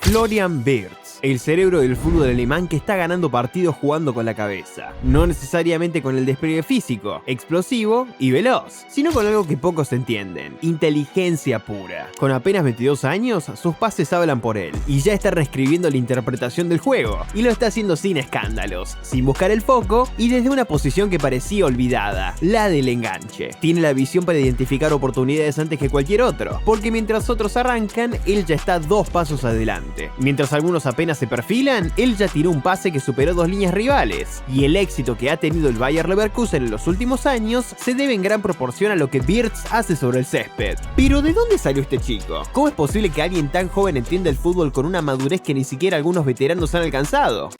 Florian Wirtz, el cerebro del fútbol alemán que está ganando partidos jugando con la cabeza. No necesariamente con el despliegue físico, explosivo y veloz, sino con algo que pocos entienden: inteligencia pura. Con apenas 22 años, sus pases hablan por él, y ya está reescribiendo la interpretación del juego, y lo está haciendo sin escándalos, sin buscar el foco y desde una posición que parecía olvidada, la del enganche. Tiene la visión para identificar oportunidades antes que cualquier otro, porque mientras otros arrancan, él ya está 2 pasos adelante. Mientras algunos apenas se perfilan, él ya tiró un pase que superó 2 líneas rivales, y el éxito que ha tenido el Bayer Leverkusen en los últimos años se debe en gran proporción a lo que Wirtz hace sobre el césped. Pero ¿de dónde salió este chico? ¿Cómo es posible que alguien tan joven entienda el fútbol con una madurez que ni siquiera algunos veteranos han alcanzado?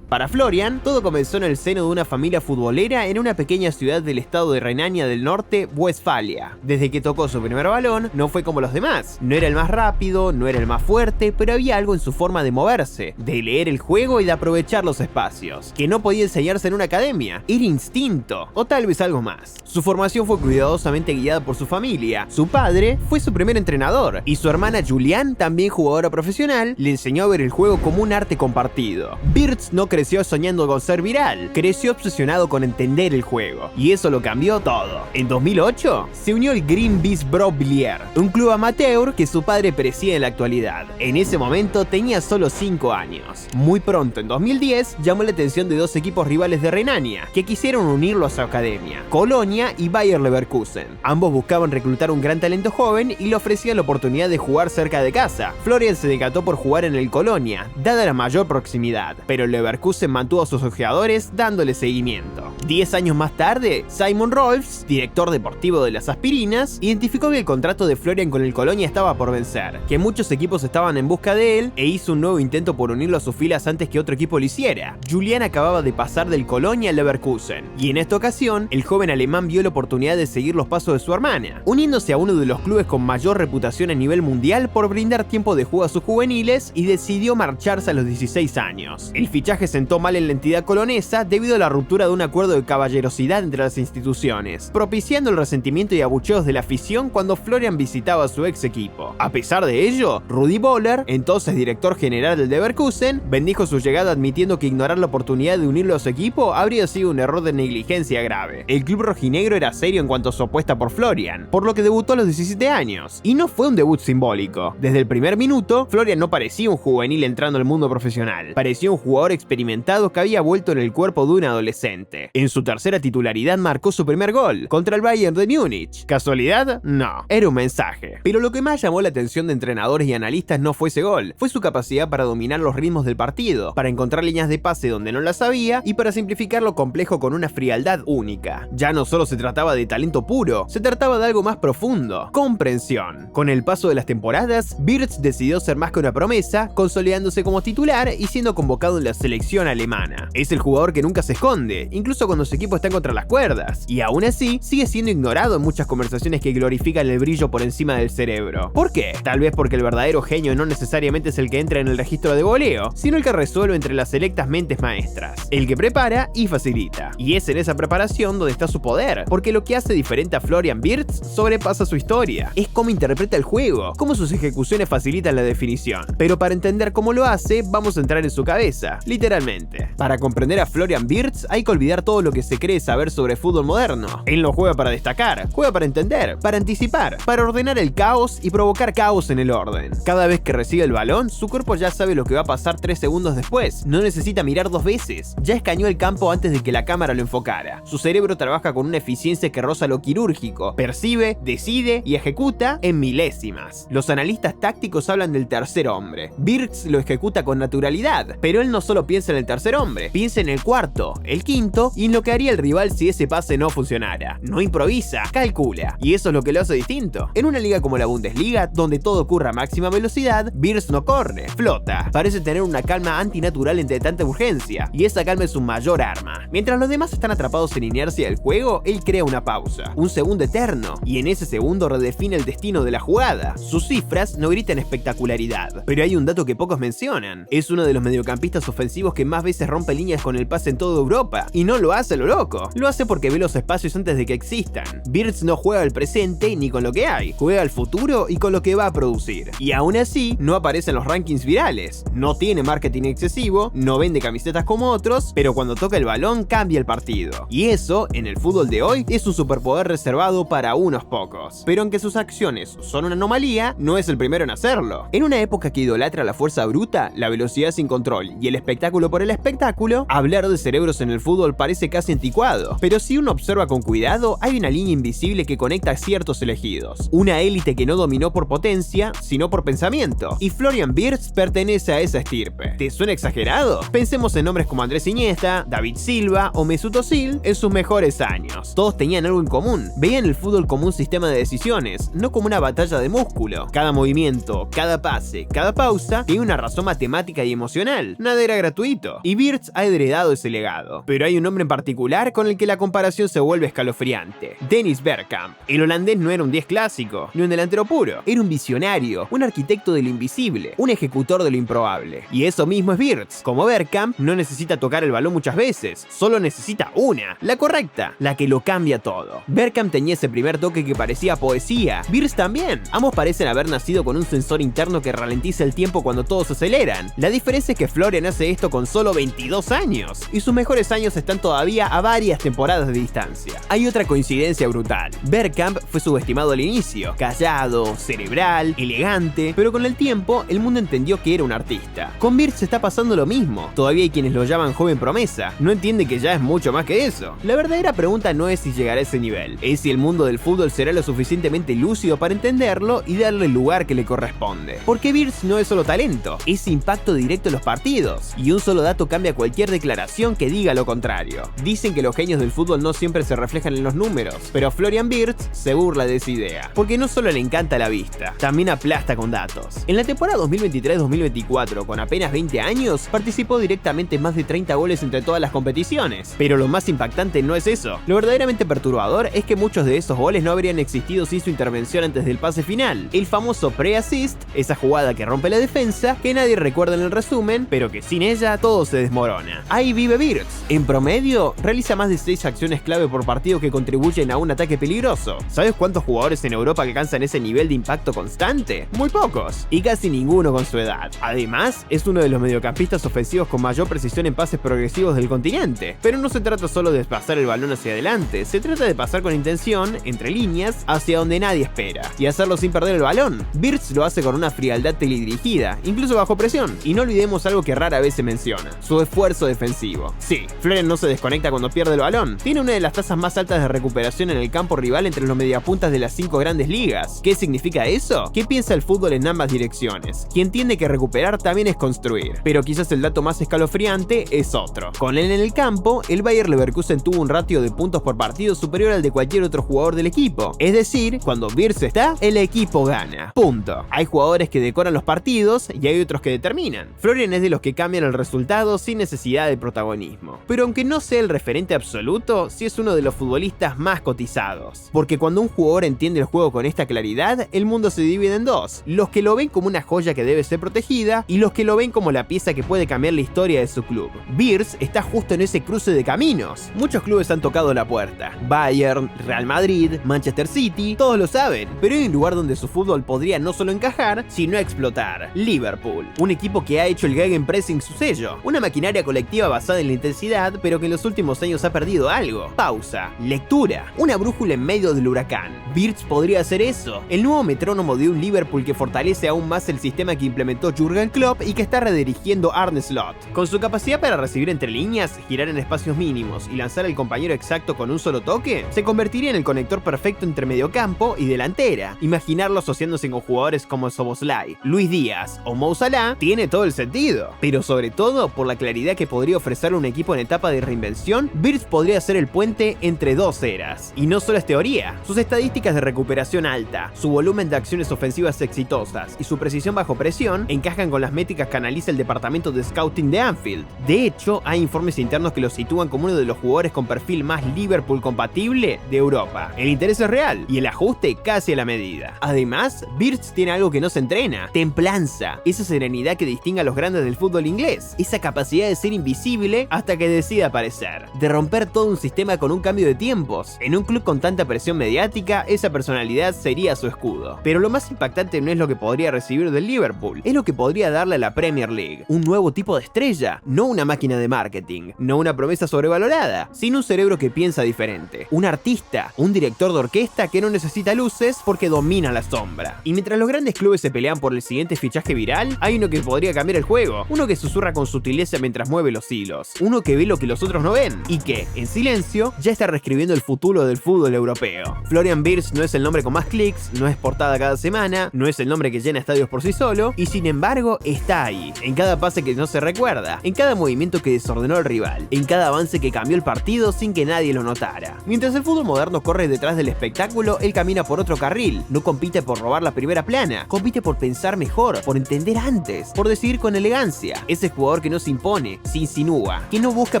Para Florian, todo comenzó en el seno de una familia futbolera en una pequeña ciudad del estado de Renania del Norte, Westfalia. Desde que tocó su primer balón, no fue como los demás. No era el más rápido, no era el más fuerte, pero había algo en su forma de moverse, de leer el juego y de aprovechar los espacios, que no podía enseñarse en una academia. Era instinto, o tal vez algo más. Su formación fue cuidadosamente guiada por su familia. Su padre fue su primer entrenador, y su hermana Julian, también jugadora profesional, le enseñó a ver el juego como un arte compartido. Wirtz no creció soñando con ser viral, creció obsesionado con entender el juego, y eso lo cambió todo. En 2008, se unió al Green Bees Brobilier, un club amateur que su padre preside en la actualidad. En ese momento tenía solo 5 años. Muy pronto, en 2010, llamó la atención de 2 equipos rivales de Renania, que quisieron unirlo a su academia, Colonia y Bayer Leverkusen. Ambos buscaban reclutar un gran talento joven y le ofrecían la oportunidad de jugar cerca de casa. Florian se decantó por jugar en el Colonia, dada la mayor proximidad, pero el Leverkusen mantuvo a sus ojeadores dándole seguimiento. 10 años más tarde, Simon Rolfs, director deportivo de las Aspirinas, identificó que el contrato de Florian con el Colonia estaba por vencer, que muchos equipos estaban en busca de él, e hizo un nuevo intento por unirlo a sus filas antes que otro equipo lo hiciera. Julian acababa de pasar del Colonia al Leverkusen, y en esta ocasión, el joven alemán vio la oportunidad de seguir los pasos de su hermana, uniéndose a uno de los clubes con mayor reputación a nivel mundial por brindar tiempo de juego a sus juveniles, y decidió marcharse a los 16 años. El fichaje sentó mal en la entidad colonesa debido a la ruptura de un acuerdo de caballerosidad entre las instituciones, propiciando el resentimiento y abucheos de la afición cuando Florian visitaba a su ex equipo. A pesar de ello, Rudi Völler, entonces director general del Leverkusen, bendijo su llegada admitiendo que ignorar la oportunidad de unirlo a su equipo habría sido un error de negligencia grave. El club rojinegro era serio en cuanto a su apuesta por Florian, por lo que debutó a los 17 años, y no fue un debut simbólico. Desde el primer minuto, Florian no parecía un juvenil entrando al mundo profesional, parecía un jugador experimentado que había vuelto en el cuerpo de un adolescente. En su tercera titularidad marcó su primer gol, contra el Bayern de Múnich. ¿Casualidad? No, era un mensaje. Pero lo que más llamó la atención de entrenadores y analistas no fue ese gol, fue su capacidad para dominar los ritmos del partido, para encontrar líneas de pase donde no las había y para simplificar lo complejo con una frialdad única. Ya no solo se trataba de talento puro, se trataba de algo más profundo: comprensión. Con el paso de las temporadas, Wirtz decidió ser más que una promesa, consolidándose como titular y siendo convocado en la selección alemana. Es el jugador que nunca se esconde, incluso cuando su equipo está contra las cuerdas, y aún así sigue siendo ignorado en muchas conversaciones que glorifican el brillo por encima del cerebro. ¿Por qué? Tal vez porque el verdadero genio no necesariamente es el que entra en el registro de voleo, sino el que resuelve entre las selectas mentes maestras, el que prepara y facilita. Y es en esa preparación donde está su poder, porque lo que hace diferente a Florian Wirtz sobrepasa su historia. Es cómo interpreta el juego, cómo sus ejecuciones facilitan la definición. Pero para entender cómo lo hace, vamos a entrar en su cabeza, literalmente. Para comprender a Florian Wirtz hay que olvidar todo lo que se cree saber sobre fútbol moderno. Él no juega para destacar, juega para entender, para anticipar, para ordenar el caos y provocar caos en el orden. Cada vez que recibe el balón, su cuerpo ya sabe lo que va a pasar 3 segundos después. No necesita mirar 2 veces. Ya escaneó el campo antes de que la cámara lo enfocara. Su cerebro trabaja con una eficiencia que roza lo quirúrgico. Percibe, decide y ejecuta en milésimas. Los analistas tácticos hablan del tercer hombre. Wirtz lo ejecuta con naturalidad, pero él no solo piensa en el tercer hombre, piensa en el cuarto, el quinto y en lo que haría el rival si ese pase no funcionara. No improvisa, calcula. Y eso es lo que lo hace distinto. En una liga como la Bundesliga, donde todo ocurre a máxima velocidad, Wirtz no corre, flota. Parece tener una calma antinatural entre tanta urgencia, y esa calma es su mayor arma. Mientras los demás están atrapados en inercia del juego, él crea una pausa, un segundo eterno, y en ese segundo redefine el destino de la jugada. Sus cifras no gritan espectacularidad, pero hay un dato que pocos mencionan. Es uno de los mediocampistas ofensivos que que más veces rompe líneas con el pase en toda Europa. Y no lo hace a lo loco, lo hace porque ve los espacios antes de que existan. Wirtz no juega al presente ni con lo que hay, juega al futuro y con lo que va a producir. Y aún así, no aparece en los rankings virales, no tiene marketing excesivo, no vende camisetas como otros, pero cuando toca el balón cambia el partido. Y eso, en el fútbol de hoy, es un superpoder reservado para unos pocos. Pero aunque sus acciones son una anomalía, no es el primero en hacerlo. En una época que idolatra la fuerza bruta, la velocidad sin control y el espectáculo por el espectáculo, hablar de cerebros en el fútbol parece casi anticuado. Pero si uno observa con cuidado, hay una línea invisible que conecta a ciertos elegidos. Una élite que no dominó por potencia, sino por pensamiento. Y Florian Wirtz pertenece a esa estirpe. ¿Te suena exagerado? Pensemos en nombres como Andrés Iniesta, David Silva o Mesut Özil en sus mejores años. Todos tenían algo en común. Veían el fútbol como un sistema de decisiones, no como una batalla de músculo. Cada movimiento, cada pase, cada pausa tiene una razón matemática y emocional. Nada era gratuito. Y Wirtz ha heredado ese legado. Pero hay un hombre en particular con el que la comparación se vuelve escalofriante. Dennis Bergkamp. El holandés no era un 10 clásico, ni un delantero puro. Era un visionario, un arquitecto de lo invisible, un ejecutor de lo improbable. Y eso mismo es Wirtz. Como Bergkamp, no necesita tocar el balón muchas veces, solo necesita una, la correcta, la que lo cambia todo. Bergkamp tenía ese primer toque que parecía poesía, Wirtz también. Ambos parecen haber nacido con un sensor interno que ralentiza el tiempo cuando todos aceleran. La diferencia es que Florian hace esto con solo 22 años, y sus mejores años están todavía a varias temporadas de distancia. Hay otra coincidencia brutal. Bergkamp fue subestimado al inicio, callado, cerebral, elegante, pero con el tiempo el mundo entendió que era un artista. Con Wirtz está pasando lo mismo. Todavía hay quienes lo llaman joven promesa, no entiende que ya es mucho más que eso. La verdadera pregunta no es si llegará a ese nivel, es si el mundo del fútbol será lo suficientemente lúcido para entenderlo y darle el lugar que le corresponde. Porque Wirtz no es solo talento, es impacto directo en los partidos, y un solo dato cambia cualquier declaración que diga lo contrario. Dicen que los genios del fútbol no siempre se reflejan en los números, pero Florian Wirtz se burla de esa idea, porque no solo le encanta la vista, también aplasta con datos. En la temporada 2023-2024, con apenas 20 años, participó directamente en más de 30 goles entre todas las competiciones. Pero lo más impactante no es eso. Lo verdaderamente perturbador es que muchos de esos goles no habrían existido sin su intervención antes del pase final. El famoso pre-assist, esa jugada que rompe la defensa, que nadie recuerda en el resumen, pero que sin ella todo se desmorona. Ahí vive Wirtz. En promedio, realiza más de 6 acciones clave por partido que contribuyen a un ataque peligroso. ¿Sabes cuántos jugadores en Europa alcanzan ese nivel de impacto constante? Muy pocos. Y casi ninguno con su edad. Además, es uno de los mediocampistas ofensivos con mayor precisión en pases progresivos del continente. Pero no se trata solo de pasar el balón hacia adelante, se trata de pasar con intención, entre líneas, hacia donde nadie espera, y hacerlo sin perder el balón. Wirtz lo hace con una frialdad teledirigida, incluso bajo presión. Y no olvidemos algo que rara vez se menciona, su esfuerzo defensivo. Sí, Florian no se desconecta cuando pierde el balón, tiene una de las tasas más altas de recuperación en el campo rival entre los mediapuntas de las 5 grandes ligas. ¿Qué significa eso? ¿Qué piensa el fútbol en ambas direcciones? Que entiende que recuperar también es construir. Pero quizás el dato más escalofriante es otro. Con él en el campo, el Bayer Leverkusen tuvo un ratio de puntos por partido superior al de cualquier otro jugador del equipo. Es decir, cuando Wirtz está, el equipo gana. Punto. Hay jugadores que decoran los partidos y hay otros que determinan. Florian es de los que cambian el resultado sin necesidad de protagonismo. Pero aunque no sea el referente absoluto, sí es uno de los futbolistas más cotizados. Porque cuando un jugador entiende el juego con esta claridad, el mundo se divide en dos. Los que lo ven como una joya que debe ser protegida y los que lo ven como la pieza que puede cambiar la historia de su club. Wirtz está justo en ese cruce de caminos. Muchos clubes han tocado la puerta. Bayern, Real Madrid, Manchester City, todos lo saben. Pero hay un lugar donde su fútbol podría no solo encajar, sino explotar. Liverpool. Un equipo que ha hecho el gegenpressing su sello. Una maquinaria colectiva basada en la intensidad, pero que en los últimos años ha perdido algo. Pausa. Lectura. Una brújula en medio del huracán. Wirtz podría hacer eso. El nuevo metrónomo de un Liverpool que fortalece aún más el sistema que implementó Jürgen Klopp y que está redirigiendo Arne Slot. Con su capacidad para recibir entre líneas, girar en espacios mínimos y lanzar al compañero exacto con un solo toque, se convertiría en el conector perfecto entre mediocampo y delantera. Imaginarlo asociándose con jugadores como Szoboszlai, Luis Díaz o Mo Salah tiene todo el sentido. Pero sobre todo, por la claridad que podría ofrecerle un equipo en etapa de reinvención, Wirtz podría ser el puente entre dos eras. Y no solo es teoría, sus estadísticas de recuperación alta, su volumen de acciones ofensivas exitosas y su precisión bajo presión encajan con las métricas que analiza el departamento de scouting de Anfield. De hecho, hay informes internos que lo sitúan como uno de los jugadores con perfil más Liverpool compatible de Europa. El interés es real y el ajuste casi a la medida. Además, Wirtz tiene algo que no se entrena: templanza, esa serenidad que distingue a los grandes del fútbol inglés. esa capacidad de ser invisible hasta que decide aparecer, de romper todo un sistema con un cambio de tiempos. En un club con tanta presión mediática, esa personalidad sería su escudo. Pero lo más impactante no es lo que podría recibir del Liverpool, es lo que podría darle a la Premier League, un nuevo tipo de estrella, no una máquina de marketing, no una promesa sobrevalorada, sino un cerebro que piensa diferente, un artista, un director de orquesta que no necesita luces porque domina la sombra. Y mientras los grandes clubes se pelean por el siguiente fichaje viral, hay uno que podría cambiar el juego, uno que susurra con sutileza mientras mueve los hilos, uno que ve lo que los otros no ven, y que, en silencio, ya está reescribiendo el futuro del fútbol europeo. Florian Wirtz no es el nombre con más clics, no es portada cada semana, no es el nombre que llena estadios por sí solo, y sin embargo está ahí, en cada pase que no se recuerda, en cada movimiento que desordenó al rival, en cada avance que cambió el partido sin que nadie lo notara. Mientras el fútbol moderno corre detrás del espectáculo, él camina por otro carril, no compite por robar la primera plana, compite por pensar mejor, por entender antes, por decidir con elegancia. Ese jugador que no se impone, se insinúa, que no busca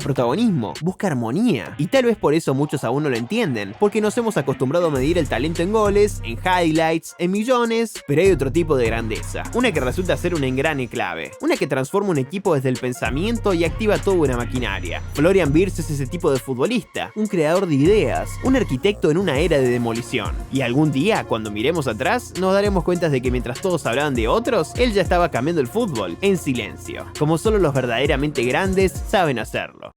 protagonismo, busca armonía. Y tal vez por eso muchos aún no lo entienden, porque nos hemos acostumbrado a medir el talento en goles, en highlights, en millones, pero hay otro tipo de grandeza, una que resulta ser un engrane clave, una que transforma un equipo desde el pensamiento y activa toda una maquinaria. Florian Wirtz es ese tipo de futbolista, un creador de ideas, un arquitecto en una era de demolición. Y algún día, cuando miremos atrás, nos daremos cuenta de que mientras todos hablaban de otros, él ya estaba cambiando el fútbol en silencio, como solo los verdaderamente grandes saben hacerlo.